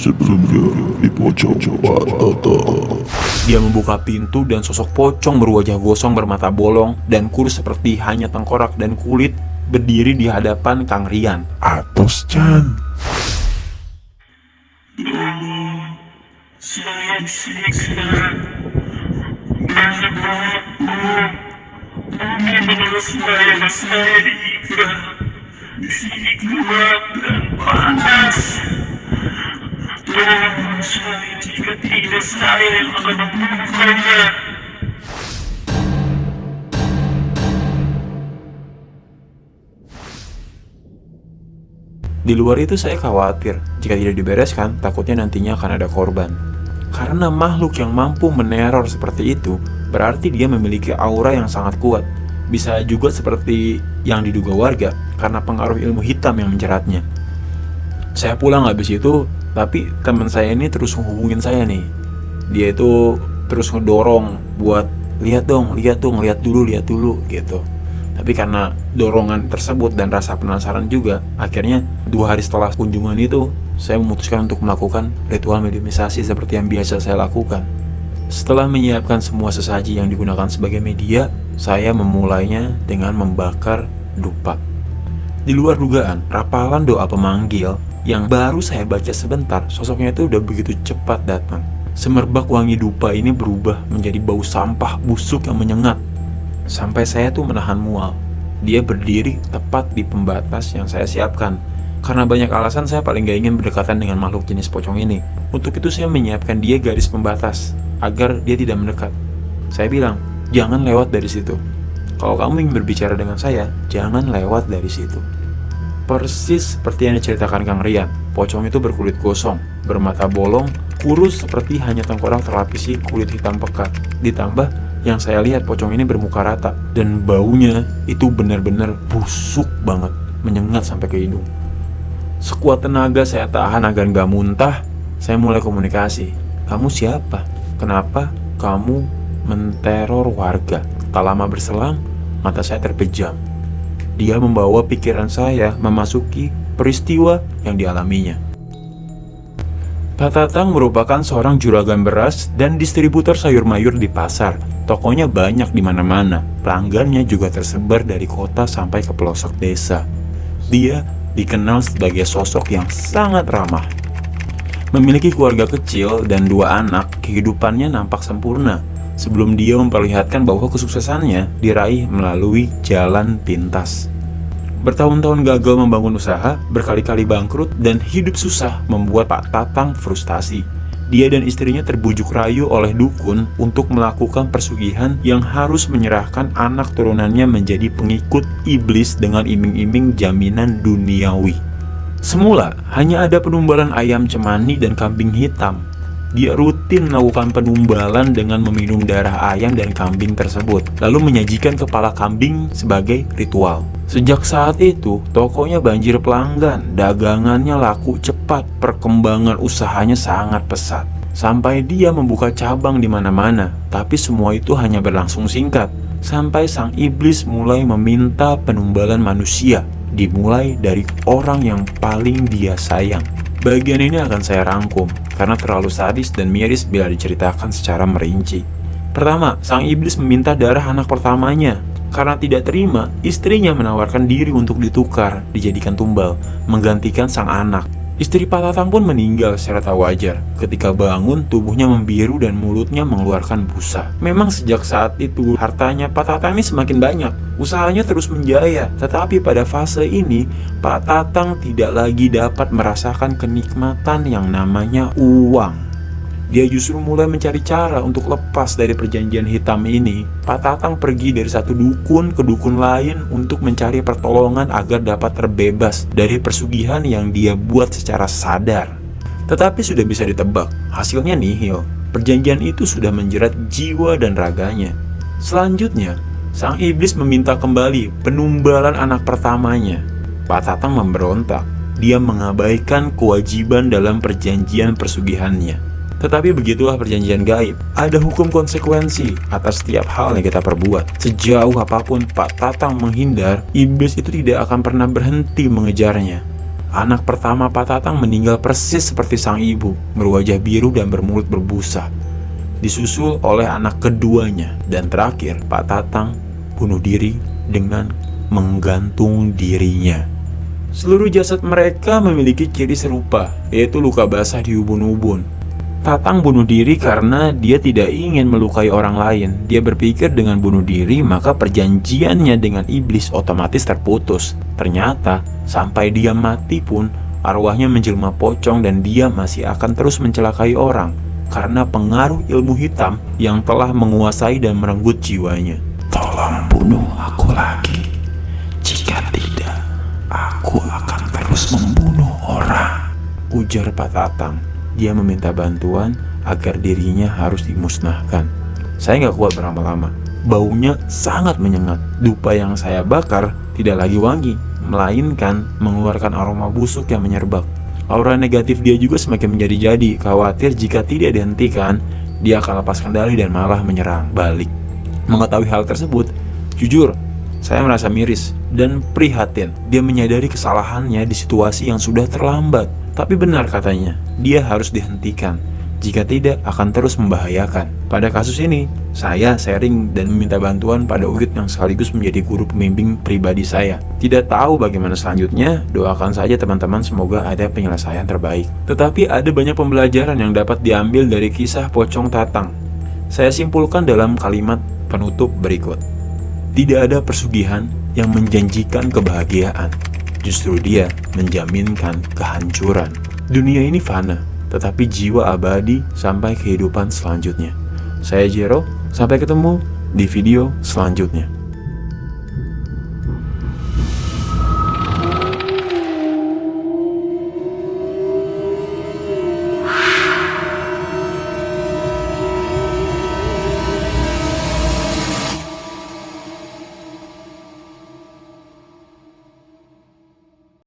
Sebelumnya di pojok Pak Tatang. Dia membuka pintu dan sosok pocong berwajah gosong bermata bolong dan kurus seperti hanya tengkorak dan kulit berdiri di hadapan Kang Rian. Atos Chan. Saya disiksa. Banyak banget, Bumi menurut saya diikat. Di sini gelap dan panas. Tolong saya, jika tidak saya yang akan membukanya. Di luar itu saya khawatir, jika tidak dibereskan, takutnya nantinya akan ada korban. Karena makhluk yang mampu meneror seperti itu, berarti dia memiliki aura yang sangat kuat. Bisa juga seperti yang diduga warga, karena pengaruh ilmu hitam yang menjeratnya. Saya pulang habis itu, tapi teman saya ini terus menghubungin saya nih. Dia itu terus ngedorong buat lihat dulu gitu. Tapi karena dorongan tersebut dan rasa penasaran juga, akhirnya 2 hari setelah kunjungan itu, saya memutuskan untuk melakukan ritual mediumisasi seperti yang biasa saya lakukan. Setelah menyiapkan semua sesaji yang digunakan sebagai media, saya memulainya dengan membakar dupa. Di luar dugaan, rapalan doa pemanggil yang baru saya baca sebentar, sosoknya itu udah begitu cepat datang. Semerbak wangi dupa ini berubah menjadi bau sampah busuk yang menyengat. Sampai saya tuh menahan mual. Dia berdiri tepat di pembatas yang saya siapkan. Karena banyak alasan saya paling gak ingin berdekatan dengan makhluk jenis pocong ini. Untuk itu saya menyiapkan dia garis pembatas agar dia tidak mendekat. Saya bilang, jangan lewat dari situ. Kalau kamu ingin berbicara dengan saya, jangan lewat dari situ. Persis seperti yang diceritakan Kang Rian, pocong itu berkulit gosong, bermata bolong, kurus seperti hanya tengkorak terlapisi kulit hitam pekat. Ditambah yang saya lihat pocong ini bermuka rata dan baunya itu benar-benar busuk banget, menyengat sampai ke hidung. Sekuat tenaga saya tahan agar gak muntah. Saya mulai komunikasi. Kamu siapa? Kenapa kamu menteror warga? Tak lama berselang, mata saya terpejam. Dia membawa pikiran saya memasuki peristiwa yang dialaminya. Pak Tatang merupakan seorang juragan beras dan distributor sayur mayur di pasar. Tokonya banyak di mana-mana. Pelanggannya juga tersebar dari kota sampai ke pelosok desa. Dia dikenal sebagai sosok yang sangat ramah. Memiliki keluarga kecil dan 2 anak, kehidupannya nampak sempurna sebelum dia memperlihatkan bahwa kesuksesannya diraih melalui jalan pintas. Bertahun-tahun gagal membangun usaha, berkali-kali bangkrut, dan hidup susah membuat Pak Tatang frustasi. Dia dan istrinya terbujuk rayu oleh dukun untuk melakukan persugihan yang harus menyerahkan anak turunannya menjadi pengikut iblis dengan iming-iming jaminan duniawi. Semula, hanya ada penumbalan ayam cemani dan kambing hitam. Dia rutin melakukan penumbalan dengan meminum darah ayam dan kambing tersebut, lalu menyajikan kepala kambing sebagai ritual. Sejak saat itu, tokonya banjir pelanggan, dagangannya laku cepat, perkembangan usahanya sangat pesat. Sampai dia membuka cabang di mana-mana, tapi semua itu hanya berlangsung singkat. Sampai sang iblis mulai meminta penumbalan manusia, dimulai dari orang yang paling dia sayang. Bagian ini akan saya rangkum, karena terlalu sadis dan miris bila diceritakan secara merinci. Pertama, sang iblis meminta darah anak pertamanya. Karena tidak terima, istrinya menawarkan diri untuk ditukar, dijadikan tumbal, menggantikan sang anak. Istri Pak Tatang pun meninggal secara tak wajar. Ketika bangun, tubuhnya membiru dan mulutnya mengeluarkan busa. Memang sejak saat itu, hartanya Pak Tatang ini semakin banyak. Usahanya terus menjaya, tetapi pada fase ini, Pak Tatang tidak lagi dapat merasakan kenikmatan yang namanya uang. Dia justru mulai mencari cara untuk lepas dari perjanjian hitam ini. Pak Tatang pergi dari satu dukun ke dukun lain untuk mencari pertolongan agar dapat terbebas dari persugihan yang dia buat secara sadar. Tetapi sudah bisa ditebak, hasilnya nihil. Perjanjian itu sudah menjerat jiwa dan raganya. Selanjutnya, sang iblis meminta kembali penumbalan anak pertamanya. Pak Tatang memberontak. Dia mengabaikan kewajiban dalam perjanjian persugihannya. Tetapi begitulah perjanjian gaib. Ada hukum konsekuensi atas setiap hal yang kita perbuat. Sejauh apapun Pak Tatang menghindar, iblis itu tidak akan pernah berhenti mengejarnya. Anak pertama Pak Tatang meninggal persis seperti sang ibu, berwajah biru dan bermulut berbusa. Disusul oleh anak keduanya, dan terakhir Pak Tatang bunuh diri dengan menggantung dirinya. Seluruh jasad mereka memiliki ciri serupa, yaitu luka basah di ubun-ubun. Tatang bunuh diri karena dia tidak ingin melukai orang lain. Dia berpikir dengan bunuh diri maka perjanjiannya dengan iblis otomatis terputus. Ternyata sampai dia mati pun arwahnya menjelma pocong dan dia masih akan terus mencelakai orang karena pengaruh ilmu hitam yang telah menguasai dan merenggut jiwanya. Tolong bunuh aku lagi. Jika tidak, aku akan terus membunuh orang, ujar Pak Tatang. Dia meminta bantuan agar dirinya harus dimusnahkan. Saya nggak kuat berlama-lama. Baunya sangat menyengat. Dupa yang saya bakar tidak lagi wangi, melainkan mengeluarkan aroma busuk yang menyerbak. Aura negatif dia juga semakin menjadi-jadi. Khawatir jika tidak dihentikan, dia akan lepas kendali dan malah menyerang balik. Mengetahui hal tersebut, jujur, saya merasa miris dan prihatin. Dia menyadari kesalahannya di situasi yang sudah terlambat. Tapi benar katanya, dia harus dihentikan. Jika tidak, akan terus membahayakan. Pada kasus ini, saya sharing dan meminta bantuan pada Uyut yang sekaligus menjadi guru pembimbing pribadi saya. Tidak tahu bagaimana selanjutnya, doakan saja teman-teman semoga ada penyelesaian terbaik. Tetapi ada banyak pembelajaran yang dapat diambil dari kisah pocong Tatang. Saya simpulkan dalam kalimat penutup berikut. Tidak ada persugihan yang menjanjikan kebahagiaan. Justru dia menjaminkan kehancuran. Dunia ini fana, tetapi jiwa abadi sampai kehidupan selanjutnya. Saya Jero, sampai ketemu di video selanjutnya.